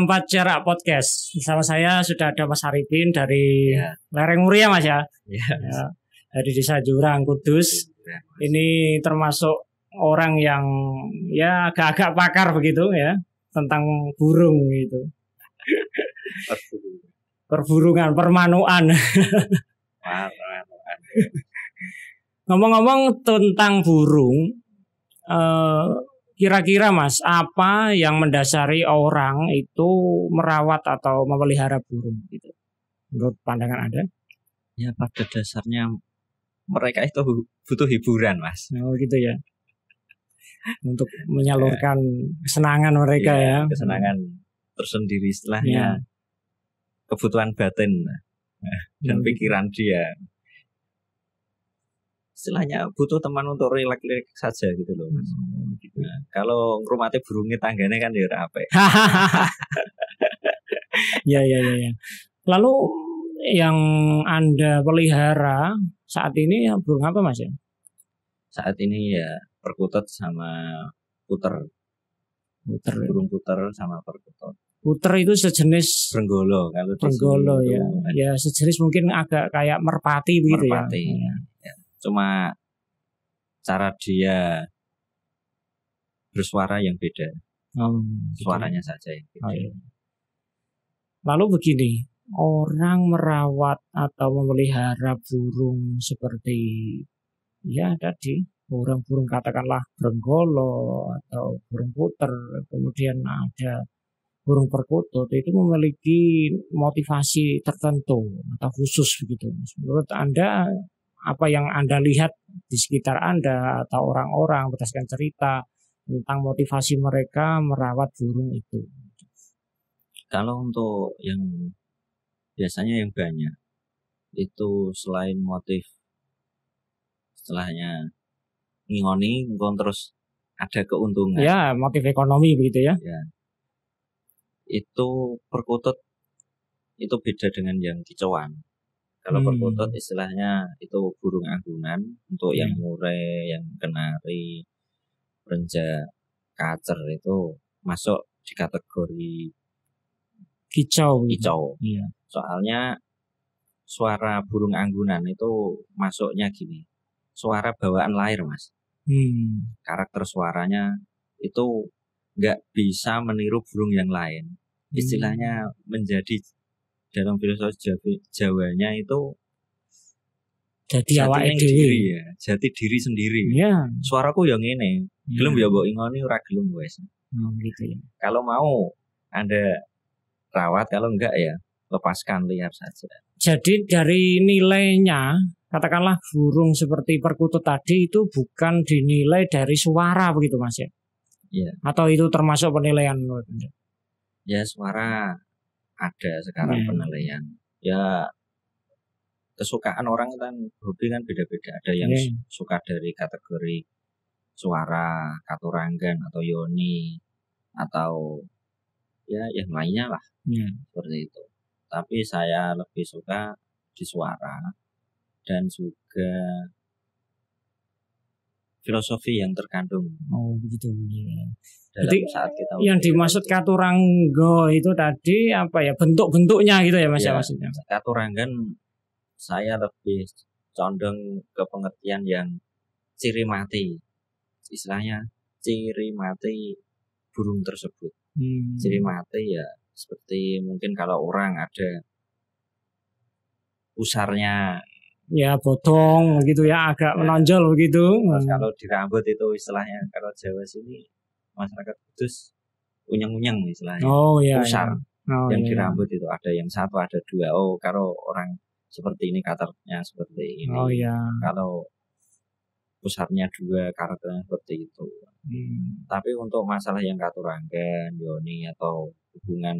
Empat Cerak Podcast. Bersama saya sudah ada Mas Arifin dari Lereng Muria, Mas ya. Ya, dari Desa Jurang, Kudus. Ini termasuk orang yang ya agak-agak pakar begitu ya tentang burung gitu. Perburungan, permanuan. Ngomong-ngomong tentang burung, kira-kira Mas, apa yang mendasari orang itu merawat atau memelihara burung gitu? Menurut pandangan Anda? Ya pada dasarnya mereka itu butuh hiburan, Mas. Oh gitu ya. Untuk menyalurkan kesenangan mereka ya. Kesenangan tersendiri istilahnya. Kebutuhan batin dan pikiran dia. Istilahnya butuh teman untuk rileks saja gitu loh, Mas. Gitu. Nah, kalau ngurmati burungnya tanggane kan ya rapi. Ya. Lalu yang Anda pelihara saat ini ya burung apa, Mas ya? Saat ini ya perkutut sama puter. Burung puter sama perkutut. Puter itu sejenis Brenggolo kalau Brenggolo ya. Ya sejenis mungkin agak kayak merpati begitu ya. Cuma cara dia bersuara yang beda. Suaranya saja yang beda. Iya. Lalu begini, orang merawat atau memelihara burung seperti ya tadi burung katakanlah Brenggolo atau burung puter, kemudian ada burung perkutut, itu memiliki motivasi tertentu atau khusus begitu. Menurut Anda, apa yang Anda lihat di sekitar Anda atau orang-orang berdasarkan cerita tentang motivasi mereka merawat burung itu? Kalau untuk yang biasanya yang banyak itu selain motif istilahnya ngingoni, terus ada keuntungan. Ya, motif ekonomi begitu ya. Itu perkutut itu beda dengan yang kicauan. Kalau perkutut istilahnya itu burung anggunan untuk yang murai, yang kenari, renja, kacer itu masuk di kategori kicau. Iya. Soalnya suara burung anggunan itu masuknya gini, suara bawaan lahir, Mas. Karakter suaranya itu nggak bisa meniru burung yang lain. Istilahnya menjadi dalam filosofi Jawanya itu jadi awake dhewe ya, jati diri sendiri. Ya. Suaraku yang ini, gelem ya mbok ingoni ora gelem wis. Gitu ya. Kalau mau Anda rawat, kalau enggak ya lepaskan liar saja. Jadi dari nilainya, katakanlah burung seperti perkutut tadi itu bukan dinilai dari suara begitu, Mas ya? Iya. Atau itu termasuk penilaian menurut Anda? Ya suara ada sekarang penilaian. Ya kesukaan orang kan hobi kan beda-beda. Ada yang suka dari kategori suara, katuranggan atau yoni atau ya yang lainnya lah. Seperti itu. Tapi saya lebih suka di suara dan juga filosofi yang terkandung. Oh begitu. Jadi saat kita yang dimaksud katuranggo itu tadi apa ya, bentuk-bentuknya gitu ya Mas ya maksudnya. Katuranggan saya lebih condong ke pengertian yang ciri mati. Istilahnya ciri mati burung tersebut. Ciri mati ya seperti mungkin kalau orang ada pusarnya ya bodong gitu ya, agak menonjol begitu. Terus kalau di rambut itu istilahnya kalau Jawa sini masyarakat Kudus unyeng-unyeng istilahnya. Pusar yang di rambut itu ada yang satu, ada dua. Oh, kalau orang seperti ini karakternya seperti ini. Kalau pusarnya dua karakternya seperti itu. Tapi untuk masalah yang katuranggan, yoni atau hubungan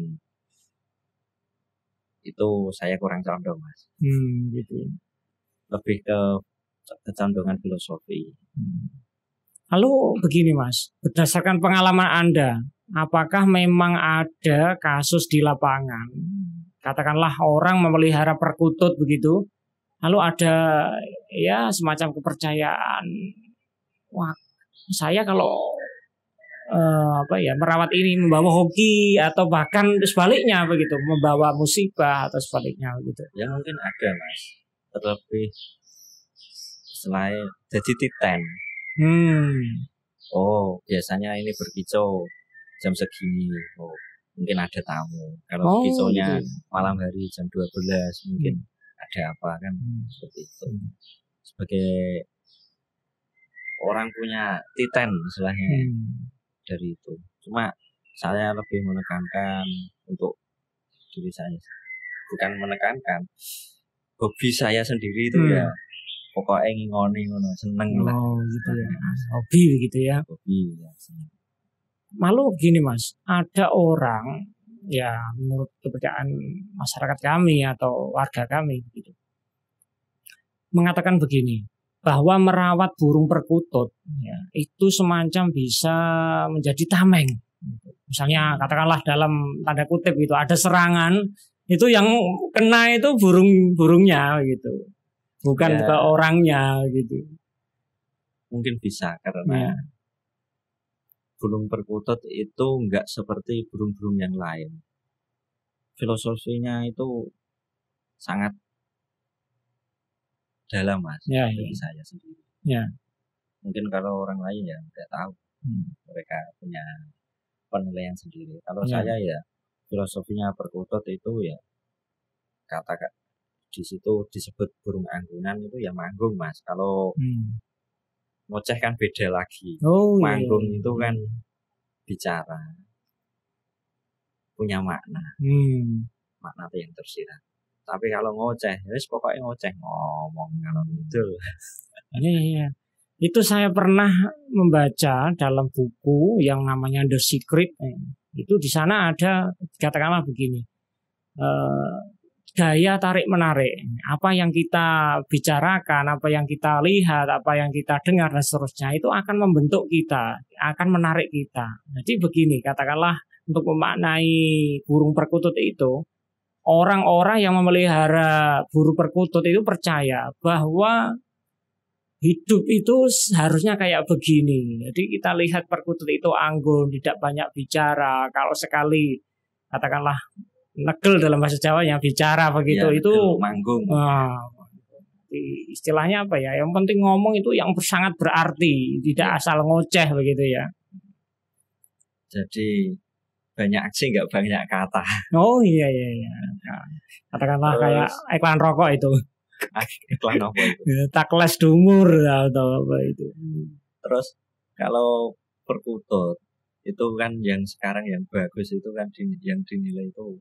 itu saya kurang condong, Mas. Gitu. Lebih ke kecondongan filosofi. Lalu begini Mas, berdasarkan pengalaman Anda, apakah memang ada kasus di lapangan, katakanlah orang memelihara perkutut begitu, lalu ada ya semacam kepercayaan, wah saya kalau merawat ini membawa hoki atau bahkan sebaliknya begitu, membawa musibah atau sebaliknya begitu. Ya mungkin ada Mas, terlebih selain jadi titen. Oh biasanya ini berkicau jam segini, oh mungkin ada tamu. Kalau kicaunya gitu. Malam hari jam 12 mungkin ada apa kan, seperti itu. Sebagai orang punya titen istilahnya dari itu. Cuma saya lebih menekankan untuk diri saya, bukan menekankan, hobi saya sendiri itu ya pokoknya ngingoni ngono, seneng lah. Oh gitu ya, hobi begitu ya. Hobi ya, seneng. Malu gini Mas, ada orang ya menurut kepercayaan masyarakat kami atau warga kami gitu, mengatakan begini, bahwa merawat burung perkutut ya, itu semacam bisa menjadi tameng. Misalnya katakanlah dalam tanda kutip gitu, ada serangan, itu yang kena itu burungnya gitu, bukan ke orangnya gitu. Mungkin bisa karena burung perkutut itu enggak seperti burung-burung yang lain. Filosofinya itu sangat dalam Mas, bagi saya sendiri. Mungkin kalau orang lain ya nggak tahu, mereka punya penilaian sendiri. Kalau saya ya filosofinya perkutut itu ya katakan di situ disebut burung anggunan itu ya manggung Mas. Kalau ngoceh kan beda lagi. Manggung itu kan bicara, punya makna, makna yang tersirat. Tapi kalau ngoceh, wis pokoknya ngoceh ngomong kalau itu. Iya. Itu saya pernah membaca dalam buku yang namanya The Secret. Itu di sana ada katakanlah begini, gaya tarik menarik. Apa yang kita bicarakan, apa yang kita lihat, apa yang kita dengar dan seterusnya itu akan membentuk kita, akan menarik kita. Jadi begini, katakanlah untuk memaknai burung perkutut itu, orang-orang yang memelihara burung perkutut itu percaya bahwa hidup itu harusnya kayak begini. Jadi kita lihat perkutut itu anggun, tidak banyak bicara. Kalau sekali katakanlah negel dalam bahasa Jawa yang bicara begitu ya, itu manggung. Istilahnya apa ya? Yang penting ngomong itu yang sangat berarti, tidak asal ngoceh begitu ya. Jadi banyak aksi nggak banyak kata. Oh iya. Katakanlah kayak iklan rokok itu. Iklan apa itu? Takles Dumur atau apa itu. Terus kalau perkutut itu kan yang sekarang yang bagus itu kan yang dinilai itu,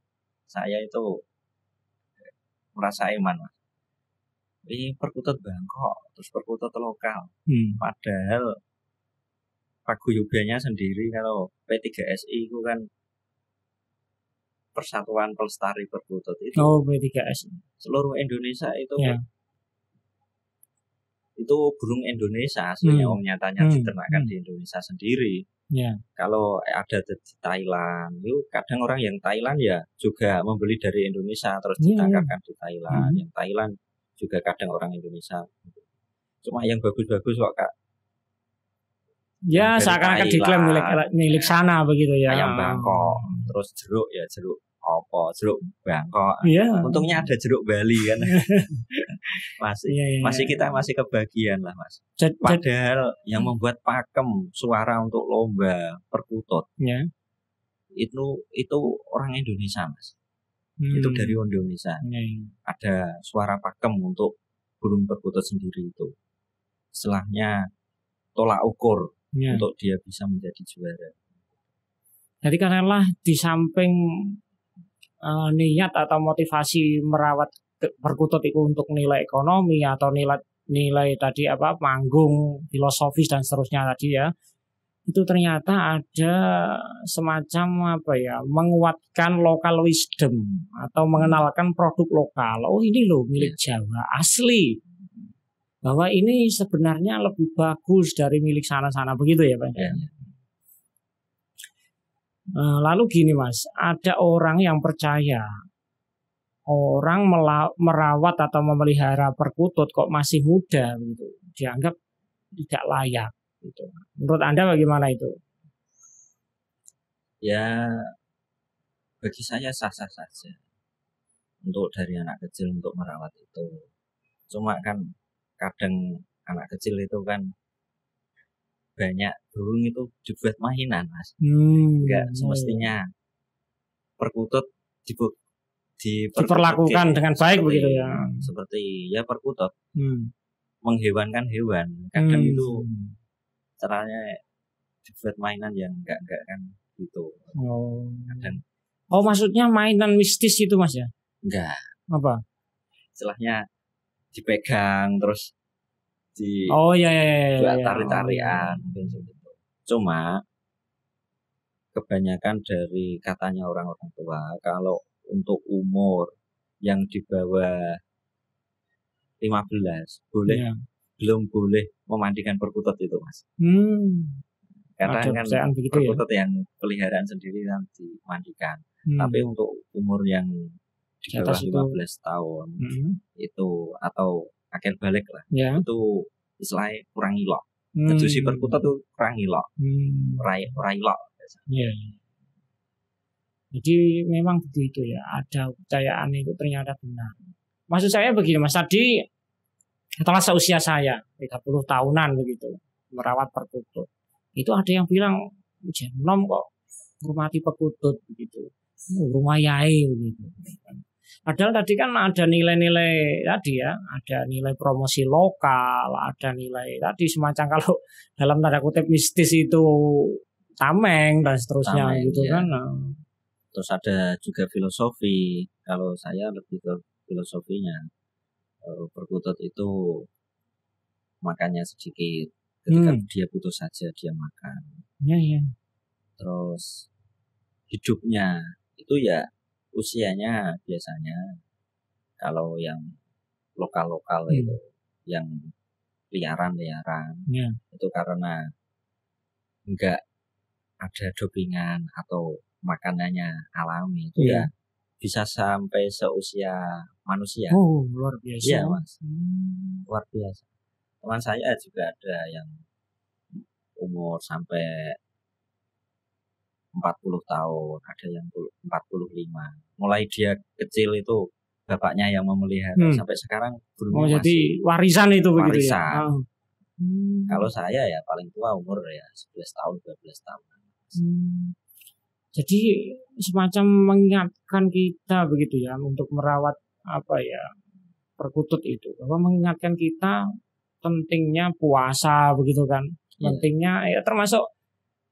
saya itu merasa iman Mas. Ini perkutut Bangkok, terus perkutut lokal. Padahal paguyubannya sendiri kalau P3SI itu kan Persatuan Pelestari Perkutut itu. Oh, P3SI. Seluruh Indonesia itu itu burung Indonesia aslinya nyatanya diternakan di Indonesia sendiri. Kalau ada di Thailand, itu kadang orang yang Thailand ya juga membeli dari Indonesia terus ditangkapkan di Thailand. Yang Thailand juga kadang orang Indonesia. Cuma yang bagus-bagus kok Kak. Ya seakan-akan diklaim milik sana begitu ya. Ayam Bangkok, terus jeruk ya jeruk jeruk Bangkok. Untungnya ada jeruk Bali kan. Masih kita masih kebagian lah Mas. Padahal yang membuat pakem suara untuk lomba perkutut itu orang Indonesia Mas. Itu dari Indonesia. Ada suara pakem untuk burung perkutut sendiri itu. Setelahnya tolak ukur untuk dia bisa menjadi juara. Jadi katakanlah di samping niat atau motivasi merawat perkutut itu untuk nilai ekonomi atau nilai tadi apa manggung filosofis dan seterusnya tadi ya, itu ternyata ada semacam apa ya, menguatkan local wisdom atau mengenalkan produk lokal. Oh ini loh milik Jawa asli, bahwa ini sebenarnya lebih bagus dari milik sana-sana begitu ya Pak. Lalu gini Mas, ada orang yang percaya orang merawat atau memelihara perkutut kok masih muda gitu, dianggap tidak layak gitu. Menurut Anda bagaimana itu? Ya bagi saya sah-sah saja untuk dari anak kecil untuk merawat itu. Cuma kan kadang anak kecil itu kan banyak burung itu dibuat mainan, Mas. Enggak semestinya perkutut diperlakukan dengan baik begitu ya. Seperti ya perkutut menghewankan hewan. Kadang itu caranya dibuat mainan yang enggak kan gitu. Kadang. Maksudnya mainan mistis itu, Mas ya? Enggak. Apa? Istilahnya dipegang terus buat tarik-tarian gitu. Cuma kebanyakan dari katanya orang-orang tua kalau untuk umur yang di bawah 15 belum boleh memandikan perkutut itu, Mas. Karena kan perkutut yang peliharaan sendiri kan dimandikan. Tapi untuk umur yang di bawah 15 tahun itu atau akhir balik lah, itu istilahnya kurang ilok. Kedusi perkutut itu kurang ilok, rai ilok. Jadi memang begitu ya, ada kepercayaan itu ternyata benar. Maksud saya begini, Mas, tadi setelah seusia saya 30 tahunan begitu merawat perkutut, itu ada yang bilang jenom kok hormati perkutut begitu, rumah yai begitu. Padahal tadi kan ada nilai-nilai tadi ya, ada nilai promosi lokal, ada nilai tadi semacam kalau dalam tanda kutip mistis itu tameng dan seterusnya gitu kan. Terus ada juga filosofi. Kalau saya lebih ke filosofinya. Perkutut itu makannya sedikit, ketika dia butuh saja dia makan. Terus hidupnya itu ya usianya biasanya kalau yang lokal-lokal itu yang liaran itu karena enggak ada dopingan atau makanannya alami itu ya bisa sampai seusia manusia. Luar biasa. Iya, Mas. Luar biasa. Teman saya juga ada yang umur sampai 40 tahun, ada yang 45. Mulai dia kecil itu bapaknya yang memelihara sampai sekarang burungnya jadi warisan itu begitu ya. Kalau saya ya paling tua umur ya 11 tahun, 12 tahun. Jadi semacam mengingatkan kita begitu ya untuk merawat perkutut itu, bahwa mengingatkan kita pentingnya puasa begitu kan, pentingnya ya termasuk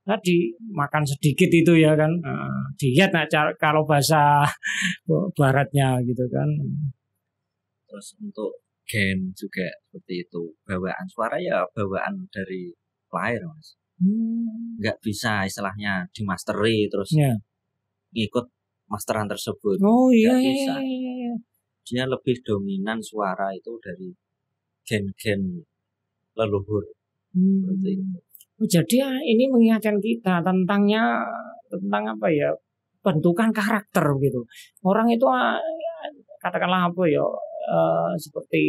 tadi makan sedikit itu ya kan, diet kalau bahasa baratnya gitu kan. Terus untuk gen juga seperti itu, bawaan suara ya bawaan dari lahir, Mas. Nggak bisa istilahnya dimasteri terus ngikut masteran tersebut. Nggak bisa. Dia lebih dominan suara itu dari gen-gen leluhur seperti itu. Jadi ini mengingatkan kita tentang bentukan karakter gitu. Orang itu katakanlah seperti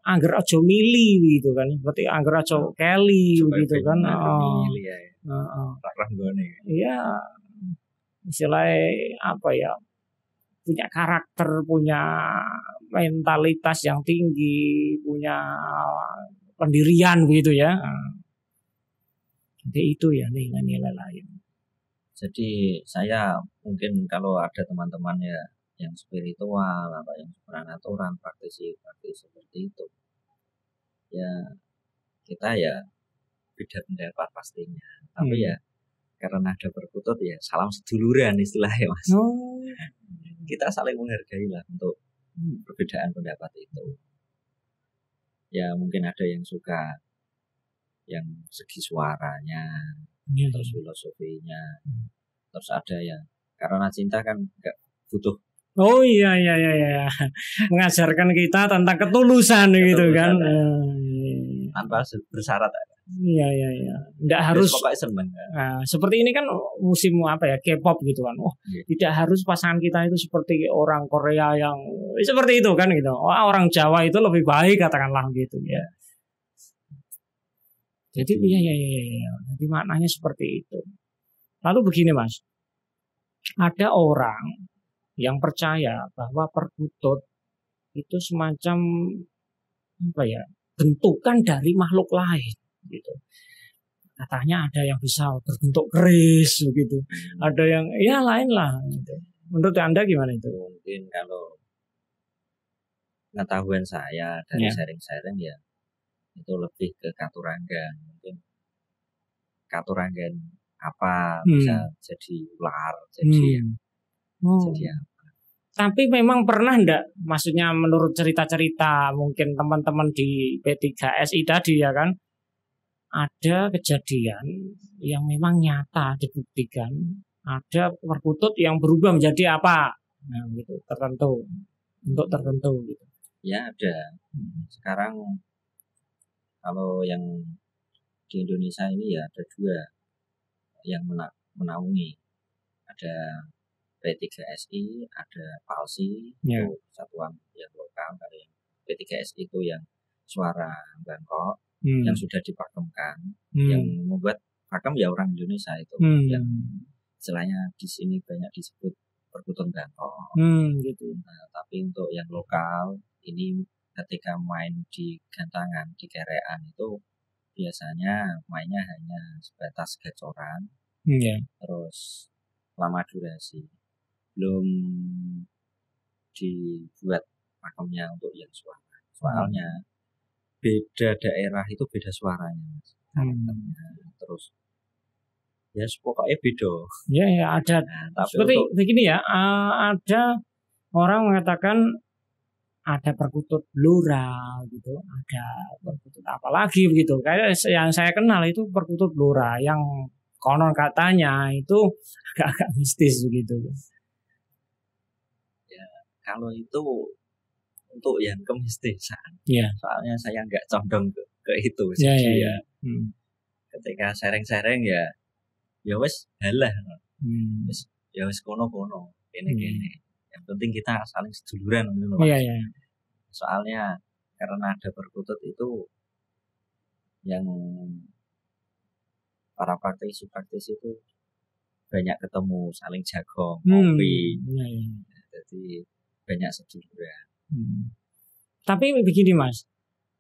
angger aja mili gitu kan, seperti angger aja keli gitu kan. Iya. Istilahnya punya karakter, punya mentalitas yang tinggi, punya pendirian begitu ya. Jadi itu ya nilai-nilai lain. Jadi saya mungkin kalau ada teman-teman ya yang spiritual atau yang supranatural, praktisi seperti itu, ya kita ya beda pendapat pastinya. Tapi ya karena ada perkutut ya salam seduluran istilahnya, Mas. Kita saling menghargai lah untuk perbedaan pendapat itu. Ya mungkin ada yang suka yang segi suaranya, terus filosofinya, terus ada yang karena cinta kan nggak butuh. Iya. Mengajarkan kita tentang ketulusan gitu kan. Tanpa bersyarat. Iya. Nggak harus. Seneng. Nah, seperti ini kan musim K-pop gitu kan. Tidak harus pasangan kita itu seperti orang Korea yang seperti itu kan gitu. Orang Jawa itu lebih baik katakanlah gitu ya. Jadi iya. Jadi maknanya seperti itu. Lalu begini, Mas. ada orang yang percaya bahwa perkutut itu semacam apa ya, bentukan dari makhluk lain gitu. Katanya ada yang bisa berbentuk keris begitu, ada yang ya lain lah gitu. Menurut Anda gimana itu? Mungkin kalau pengetahuan saya dari sharing-sharing ya itu lebih ke katuranggan. Mungkin katuranggan apa bisa jadi ular, jadi apa. Tapi memang pernah enggak, maksudnya menurut cerita-cerita mungkin teman-teman di P3SI tadi ya kan, ada kejadian yang memang nyata dibuktikan ada perkutut yang berubah menjadi apa, nah gitu, tertentu, untuk tertentu gitu. Ya ada. Sekarang kalau yang di Indonesia ini ya ada 2 yang menaungi. Ada P3SI, ada Palsi, itu satuan yang lokal. Dari P3SI itu yang suara Bangkok, yang sudah dipakemkan, yang membuat pakem ya orang Indonesia itu, yang istilahnya di sini banyak disebut perkutut Bangkok. Gitu. Nah, tapi untuk yang lokal ini ketika main di gantangan, di kerean itu biasanya mainnya hanya sebatas gacoran, terus lama durasi, belum dibuat pakemnya untuk yang suara. Soalnya beda daerah itu beda suaranya, terus ya pokoknya beda. Ya ada. Nah, seperti begini ya, ada orang mengatakan ada perkutut blora gitu, ada perkutut apa lagi begitu. Kayak yang saya kenal itu perkutut blora yang konon katanya itu agak-agak mistis begitu. Ya, kalau itu untuk yang kemistisan, soalnya saya nggak condong ke itu. Jadi ketika sharing-sharing ya wes halah, ya wes kono-kono, kene-kene. Yang penting kita saling seduluran gitu. Soalnya karena ada perkutut itu yang para praktisi itu banyak ketemu, saling jago, ngopi. Jadi banyak seduluran. Tapi begini Mas,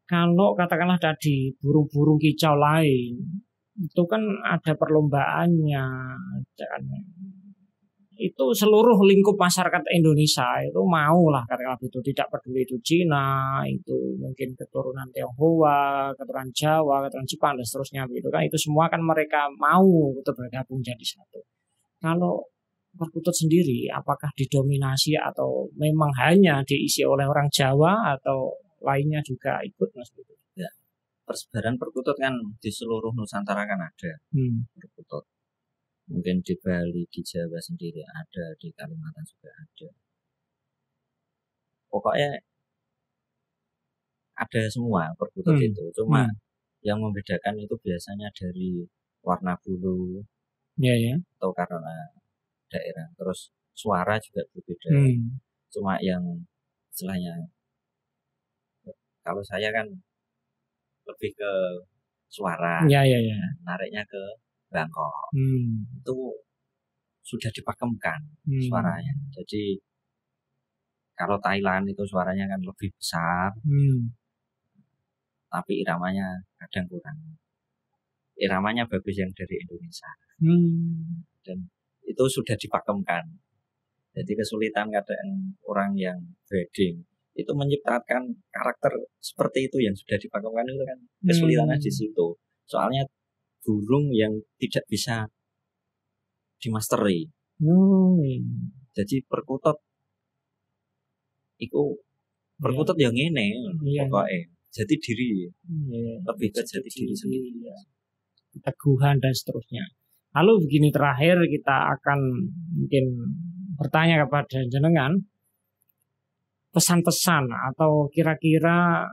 kalau katakanlah tadi burung-burung kicau lain itu kan ada perlombaannya, itu seluruh lingkup masyarakat Indonesia itu mau lah katakanlah itu, tidak peduli itu Cina, itu mungkin keturunan Tionghoa, keturunan Jawa, keturunan Jepang dan seterusnya begitu kan, itu semua kan mereka mau untuk bergabung jadi satu. Kalau perkutut sendiri apakah didominasi atau memang hanya diisi oleh orang Jawa atau lainnya juga ikut Mas gitu? Ya, persebaran perkutut kan di seluruh Nusantara kan ada perkutut. Mungkin di Bali, di Jawa sendiri ada, di Kalimantan juga ada. Pokoknya ada semua perkutut itu. Cuma yang membedakan itu biasanya dari warna bulu, atau karena daerah. Terus suara juga berbeda. Cuma yang istilahnya, kalau saya kan lebih ke suara, nariknya ke Bangkok, itu sudah dipakemkan suaranya. Jadi kalau Thailand itu suaranya kan lebih besar, tapi iramanya kadang kurang. Iramanya bagus yang dari Indonesia, dan itu sudah dipakemkan. Jadi kesulitan kadang orang yang breeding itu menciptakan karakter seperti itu yang sudah dipakemkan itu kan kesulitannya di situ. Soalnya burung yang tidak bisa dimasteri. Jadi perkutut itu perkutut yang ini pokoknya jati diri, lebih ke jati diri sendiri, teguhan dan seterusnya. Lalu begini, terakhir kita akan mungkin bertanya kepada jenengan, pesan-pesan atau kira-kira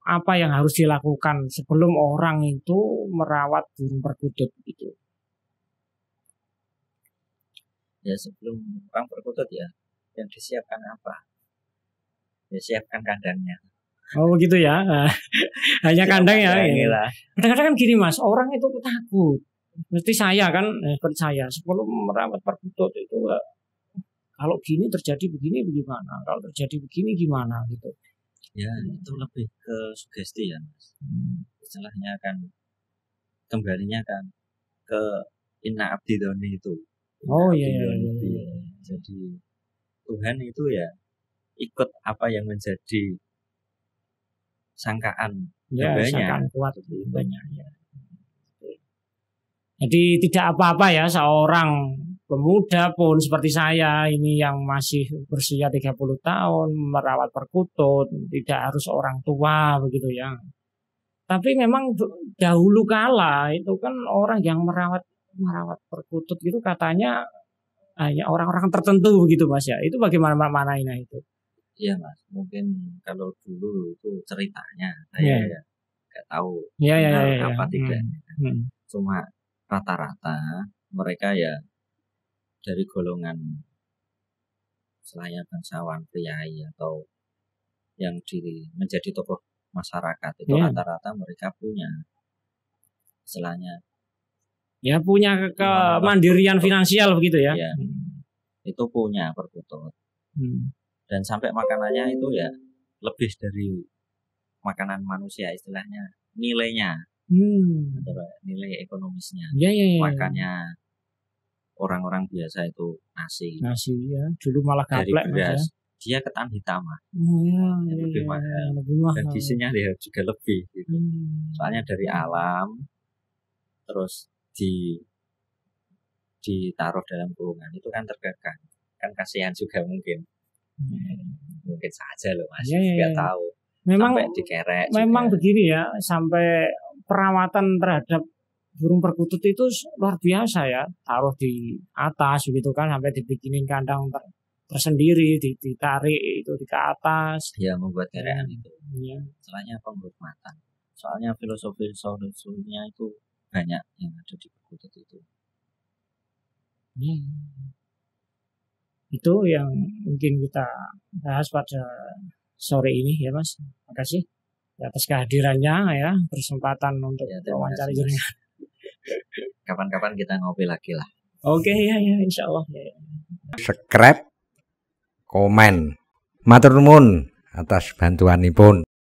apa yang harus dilakukan sebelum orang itu merawat burung perkutut itu? Ya sebelum orang perkutut ya yang disiapkan apa? Ya siapkan kandangnya. Oh begitu ya, hanya kandang ya. Kadang-kadang kan gini Mas, orang itu takut Mesti saya kan, seperti saya sebelum merawat perkutut itu kalau gini terjadi begini bagaimana, kalau terjadi begini gimana gitu. Ya itu lebih ke sugesti ya Mas. Istilahnya kan kembalinya kan ke inna abdi doni itu. Oh iya. Jadi Tuhan itu ya ikut apa yang menjadi sangkaan hambanya. Sangkaan kuat hambanya ya. Jadi tidak apa-apa ya seorang pemuda pun seperti saya ini yang masih berusia 30 tahun merawat perkutut, tidak harus orang tua begitu ya. Tapi memang dahulu kala itu kan orang yang merawat perkutut itu katanya hanya orang-orang tertentu begitu Mas ya. Itu bagaimana maknanya itu? Iya Mas, mungkin kalau dulu itu ceritanya saya ya nggak tahu apa tidak. Cuma rata-rata mereka ya dari golongan selain bangsawan priai atau yang menjadi tokoh masyarakat itu rata-rata mereka punya istilahnya ya punya kemandirian finansial begitu ya. Itu punya perkutut. Dan sampai makanannya itu ya lebih dari makanan manusia istilahnya nilainya. Nilai ekonomisnya. Makanya orang-orang biasa itu nasi ya. Dulu malah gaplek ya. Dia ketan hitam lebih mahal. Dan gizinya dia juga lebih gitu. Soalnya dari alam terus ditaruh dalam kurungan itu kan terkekang. Kan kasihan juga mungkin saja loh Mas. Nggak tahu. Memang sampai dikerek. Memang juga. Begini ya, sampai perawatan terhadap burung perkutut itu luar biasa ya. Taruh di atas begitu kan, sampai dibikinin kandang tersendiri, ditarik itu ke atas. Ya membuat kerekan itu. Soalnya penghormatan. Soalnya filosofinya itu banyak yang ada di perkutut itu. Itu yang mungkin kita bahas pada sore ini ya Mas. Terima kasih atas kehadirannya ya, kesempatan untuk wawancara jenengan. Kapan-kapan kita ngopi lagi lah. Oke ya insya Allah. Subscribe, komen, matur nuwun atas bantuanipun.